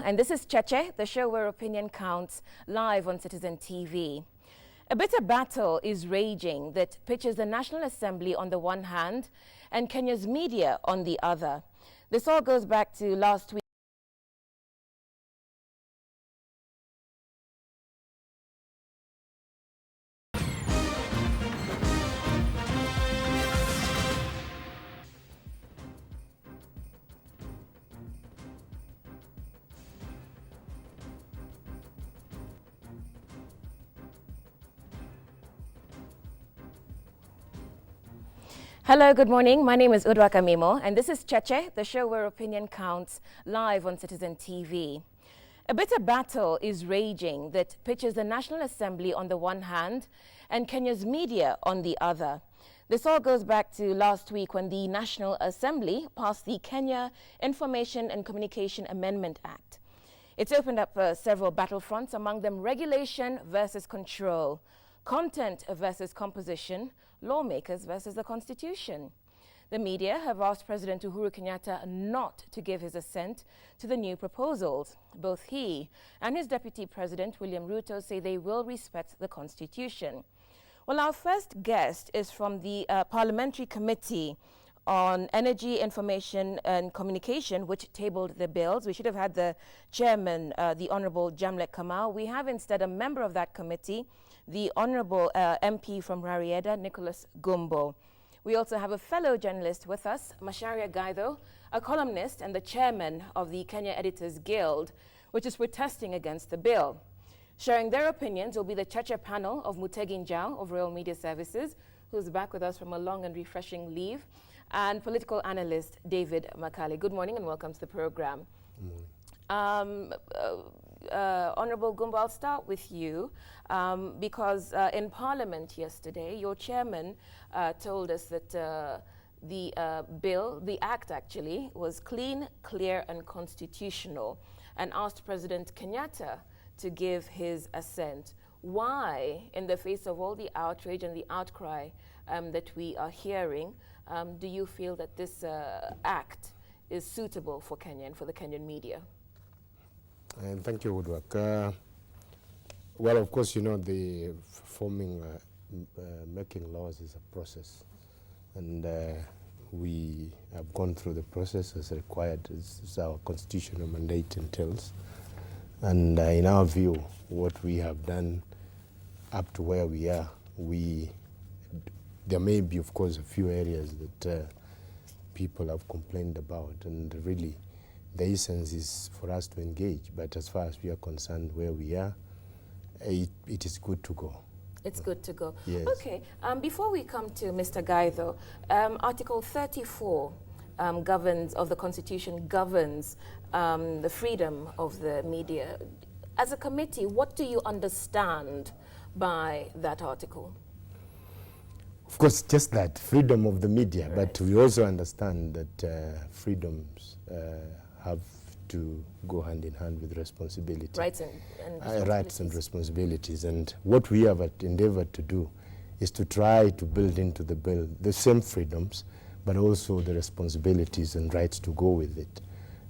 and this is Cheche, the show where opinion counts, live on Citizen TV. A bitter battle is raging that pitches the National Assembly on the one hand and Kenya's media on the other. This all goes back to last week. Hello, good morning. My name is Udwaka Mimo, and this is Cheche, the show where opinion counts, live on Citizen TV. A bitter battle is raging that pitches the National Assembly on the one hand and Kenya's media on the other. This all goes back to last week when the National Assembly passed the Kenya Information and Communication Amendment Act. It's opened up several battlefronts, among them regulation versus control, content versus composition, lawmakers versus the Constitution. The media have asked President Uhuru Kenyatta not to give his assent to the new proposals. Both he and his Deputy President, William Ruto, say they will respect the Constitution. Well, our first guest is from the Parliamentary Committee on Energy, Information and Communication, which tabled the bills. We should have had the chairman, the Honorable Jamlek Kamau. We have instead a member of that committee, the Honorable MP from Rarieda, Gumbo. We also have a fellow journalist with us, Macharia Gaitho, a columnist and the chairman of the Kenya Editors Guild, which is protesting against the bill. Sharing their opinions will be the Cheche panel of Mutegi Njau of Royal Media Services, who's back with us from a long and refreshing leave, and political analyst David Makali. Good morning and welcome to the program. Honorable Gumbo, I'll start with you because in Parliament yesterday, your chairman told us that the act actually, was clean, clear and constitutional, and asked President Kenyatta to give his assent. Why, in the face of all the outrage and the outcry that we are hearing, do you feel that this act is suitable for Kenya and for the Kenyan media? And thank you, Woodwork. Well, of course, you know, the making laws is a process. And we have gone through the process as required, as our constitutional mandate entails. And in our view, what we have done up to where we are, there may be, of course, a few areas that people have complained about, and really, the essence is for us to engage, but as far as we are concerned where we are, it is good to go. It's good to go. Yes. Okay, before we come to Mr. Gaitho, Article 34 of the Constitution governs the freedom of the media. As a committee, what do you understand by that article? Of course, just that, freedom of the media, right. But we also understand that freedoms have to go hand in hand with responsibility. Rights and responsibilities. Rights and responsibilities. And what we have endeavored to do is to try to build into the bill the same freedoms, but also the responsibilities and rights to go with it.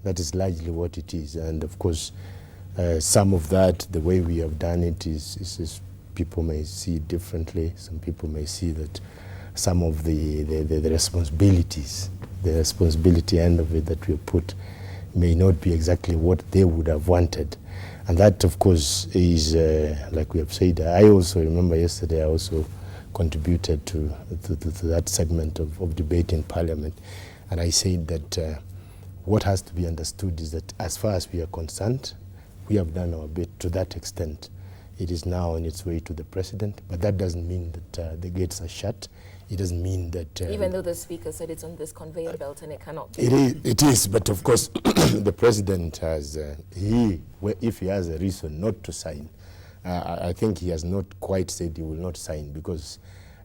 That is largely what it is. And of course, some of that, the way we have done it is people may see it differently. Some people may see that some of the responsibilities, the responsibility end of it that we have put may not be exactly what they would have wanted. And that, of course, is, like we have said, I also remember yesterday I also contributed to that segment of debate in Parliament. And I said that what has to be understood is that as far as we are concerned, we have done our bit to that extent. It is now on its way to the president, but that doesn't mean that the gates are shut. It doesn't mean that... even though the speaker said it's on this conveyor belt and it cannot be. It is, but of course the president has, if he has a reason not to sign, I think he has not quite said he will not sign, because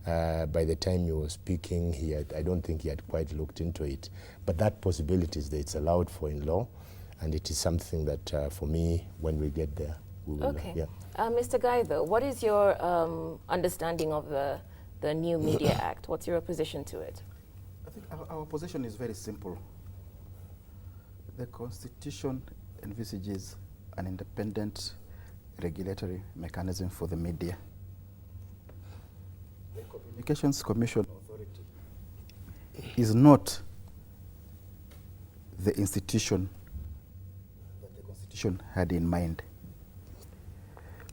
by the time he was speaking, I don't think he had quite looked into it. But that possibility is that it's allowed for in law, and it is something that for me, when we get there, we will... Okay. Yeah. Mr. Gaitho, what is your understanding of the new Media Act? What's your opposition to it? I think our position is very simple. The Constitution envisages an independent regulatory mechanism for the media. The Communications Commission Authority is not the institution that the Constitution had in mind.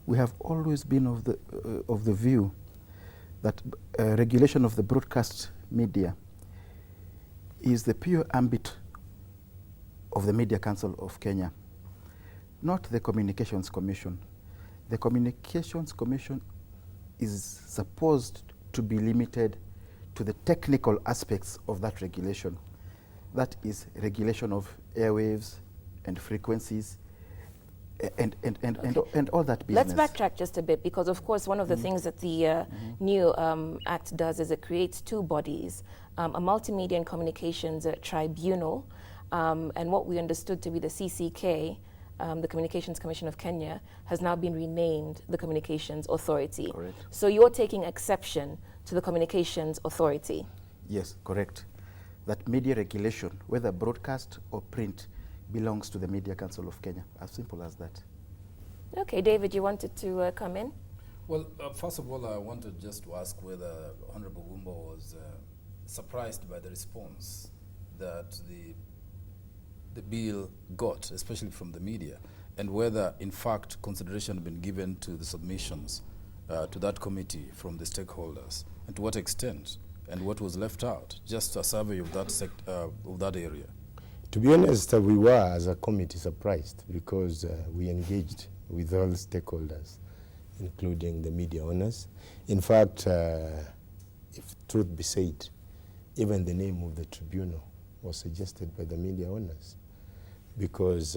We have always been of the view that regulation of the broadcast media is the pure ambit of the Media Council of Kenya, not the Communications Commission. The Communications Commission is supposed to be limited to the technical aspects of that regulation. That is regulation of airwaves and frequencies and all that business. Let's backtrack just a bit, because of course one of the things that the new act does is it creates two bodies, a multimedia and communications tribunal, and what we understood to be the CCK, the Communications Commission of Kenya, has now been renamed the Communications Authority. Correct. So you're taking exception to the Communications Authority? Yes, correct. That media regulation, whether broadcast or print, belongs to the Media Council of Kenya. As simple as that. Okay, David, you wanted to come in? Well, first of all, I wanted just to ask whether Honorable Gumbo was surprised by the response that the bill got, especially from the media, and whether, in fact, consideration had been given to the submissions to that committee from the stakeholders, and to what extent, and what was left out. Just a survey of that area. To be honest, we were, as a committee, surprised because we engaged with all stakeholders, including the media owners. In fact, if truth be said, even the name of the tribunal was suggested by the media owners, because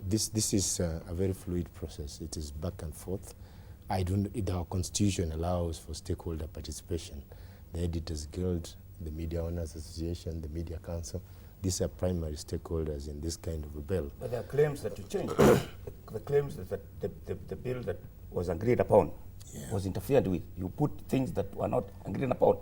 this is a very fluid process. It is back and forth. Our constitution allows for stakeholder participation. The Editors Guild, the Media Owners Association, the Media Council, these are primary stakeholders in this kind of a bill. But there are claims that you changed. the claims that the bill that was agreed upon was interfered with. You put things that were not agreed upon.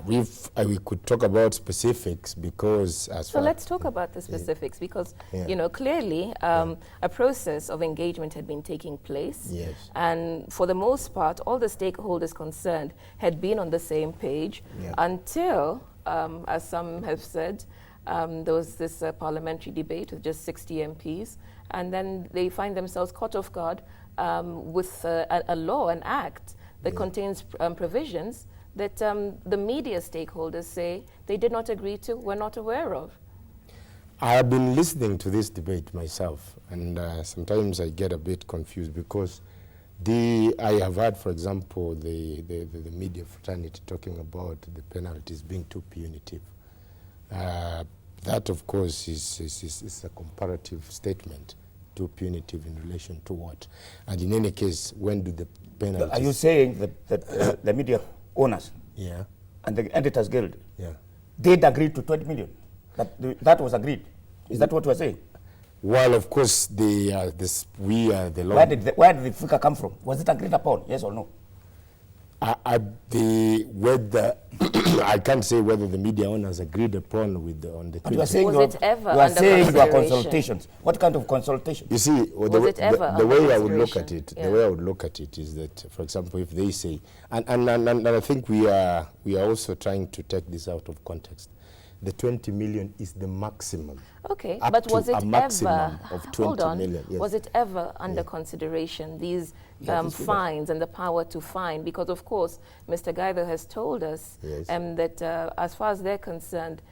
We could talk about specifics because So let's talk about the specifics because, you know, clearly a process of engagement had been taking place. Yes. And for the most part, all the stakeholders concerned had been on the same page until, as some have said, there was this parliamentary debate with just 60 MPs, and then they find themselves caught off guard with a law, an act that contains provisions that the media stakeholders say they did not agree to, were not aware of. I have been listening to this debate myself, and sometimes I get a bit confused because I have heard, for example, the media fraternity talking about the penalties being too punitive. That, of course, is a comparative statement. Too punitive in relation to what? And in any case, when do the penalties... Are you saying that the media owners and the Editors Guild did agree to 20 million? That was agreed. Is that what you are saying? Well, of course, we are the law. Where did the figure come from? Was it agreed upon? Yes or no? I can't say whether the media owners agreed upon on the. But you are saying was it ever you are under saying there are consideration? consultations. What kind of consultation? You see, the way I would look at it, Yeah. the way I would look at it is that, for example, if they say, and I think we are also trying to take this out of context. The 20 million is the maximum. Okay, Up but to was it a maximum ever, of 20 hold on, million, yes. was it ever under consideration, these fines and the power to fine? Because of course, Mr. Gaitho has told us that as far as they're concerned,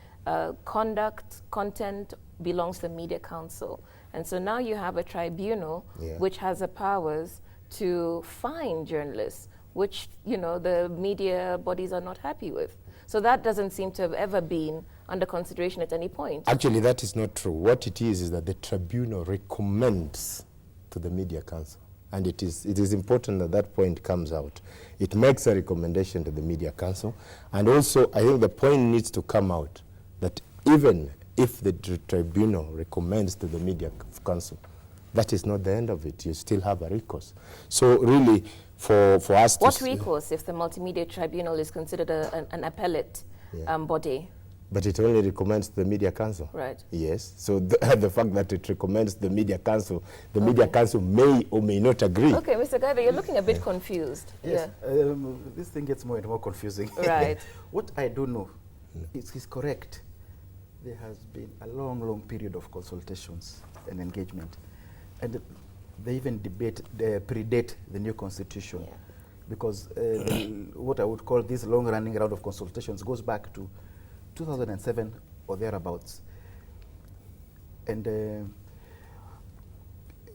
content belongs to the Media Council. And so now you have a tribunal which has the powers to fine journalists, which, you know, the media bodies are not happy with. So that doesn't seem to have ever been under consideration at any point. Actually, that is not true. What it is that the tribunal recommends to the Media Council. And it is important that that point comes out. It makes a recommendation to the Media Council. And also, I think the point needs to come out that even if the tribunal recommends to the Media Council, that is not the end of it. You still have a recourse. So really, for us to... What recourse if the Multimedia Tribunal is considered an appellate body? But it only recommends the Media Council. Right. Yes. So the fact that it recommends the Media Council, the Media Council may or may not agree. Okay, Mr. Gaitho, you're looking a bit confused. Yes. This thing gets more and more confusing. Right. What I do know is correct. There has been a long, long period of consultations and engagement. And they even predate the new constitution. Yeah. Because what I would call this long-running round of consultations goes back to 2007 or thereabouts. And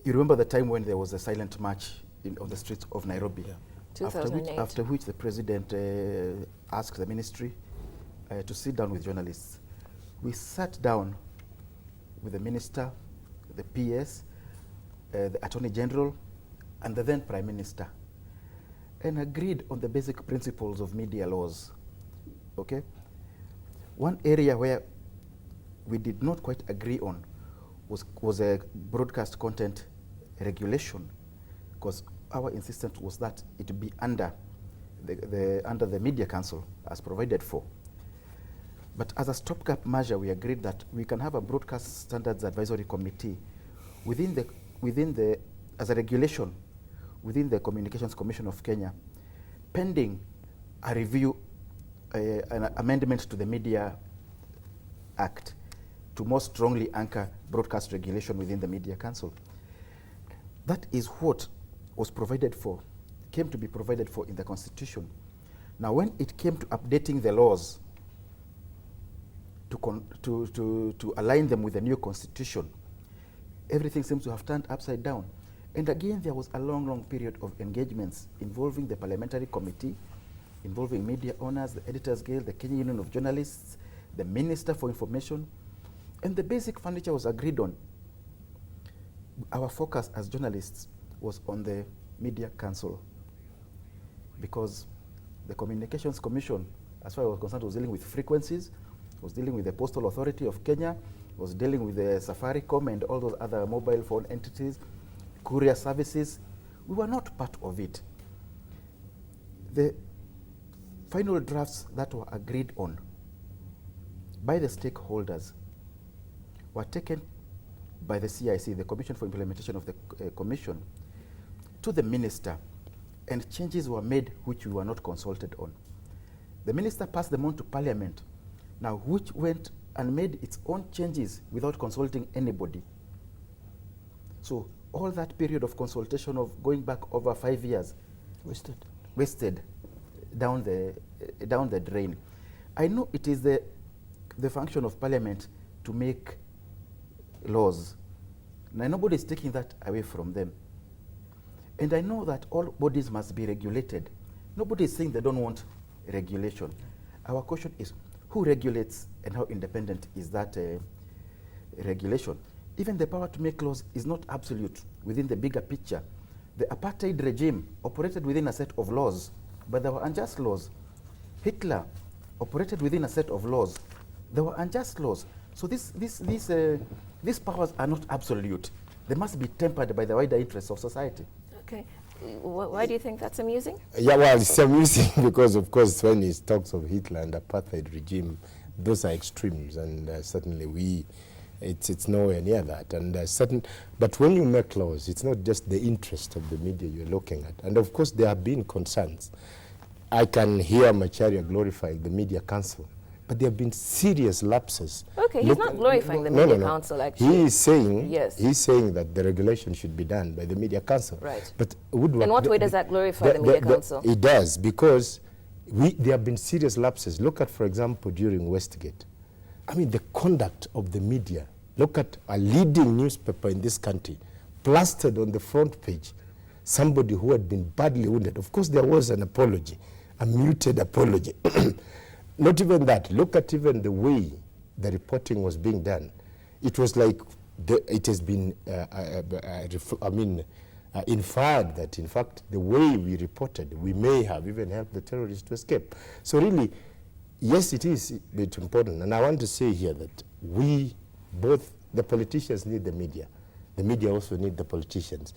you remember the time when there was a silent march on the streets of Nairobi? Yeah. 2008. After which the president asked the ministry to sit down with journalists. We sat down with the minister, the PS, the Attorney General, and the then Prime Minister, and agreed on the basic principles of media laws. Okay? One area where we did not quite agree on was a broadcast content regulation, because our insistence was that it be under the Media Council as provided for. But as a stopgap measure, we agreed that we can have a broadcast standards advisory committee as a regulation within the Communications Commission of Kenya, pending a review, an amendment to the Media Act to more strongly anchor broadcast regulation within the Media Council. That is what was provided for, came to be provided for in the Constitution. Now, when it came to updating the laws to align them with the new Constitution, everything seems to have turned upside down. And again, there was a long, long period of engagements involving the Parliamentary Committee, involving media owners, the Editors Guild, the Kenya Union of Journalists, the Minister for Information, and the basic furniture was agreed on. Our focus as journalists was on the Media Council, because the Communications Commission, as far as I was concerned, was dealing with frequencies, was dealing with the Postal Authority of Kenya, was dealing with the Safaricom and all those other mobile phone entities, courier services. We were not part of it. The final drafts that were agreed on by the stakeholders were taken by the CIC, the Commission for Implementation of the Commission, to the minister, and changes were made which we were not consulted on. The minister passed them on to Parliament, now which went and made its own changes without consulting anybody. So all that period of consultation of going back over 5 years wasted down the drain. I know it is the function of Parliament to make laws. Now nobody is taking that away from them. And I know that all bodies must be regulated. Nobody is saying they don't want regulation. Our question is, who regulates and how independent is that regulation? Even the power to make laws is not absolute within the bigger picture. The apartheid regime operated within a set of laws, but there were unjust laws. Hitler operated within a set of laws. There were unjust laws. So these powers are not absolute. They must be tempered by the wider interests of society. Okay. Why do you think that's amusing? Yeah, well, it's amusing because, of course, when he talks of Hitler and apartheid regime, those are extremes, and certainly it's nowhere near that. And but when you make laws, it's not just the interest of the media you're looking at. And of course, there have been concerns. I can hear Macharia glorifying the Media Council, but there have been serious lapses. Okay, he's not glorifying the Media Council, actually. He is saying, yes, he's saying that the regulation should be done by the Media Council. Right. But in what way does that glorify the Media Council? It does, because there have been serious lapses. Look at, for example, during Westgate. I mean, the conduct of the media. Look at a leading newspaper in this country, plastered on the front page, somebody who had been badly wounded. Of course, there was an apology, a muted apology. Not even that. Look at even the way the reporting was being done. It was like it has been, inferred that, in fact, the way we reported, we may have even helped the terrorists to escape. So really, yes, it is a bit important. And I want to say here that both the politicians need the media also need the politicians.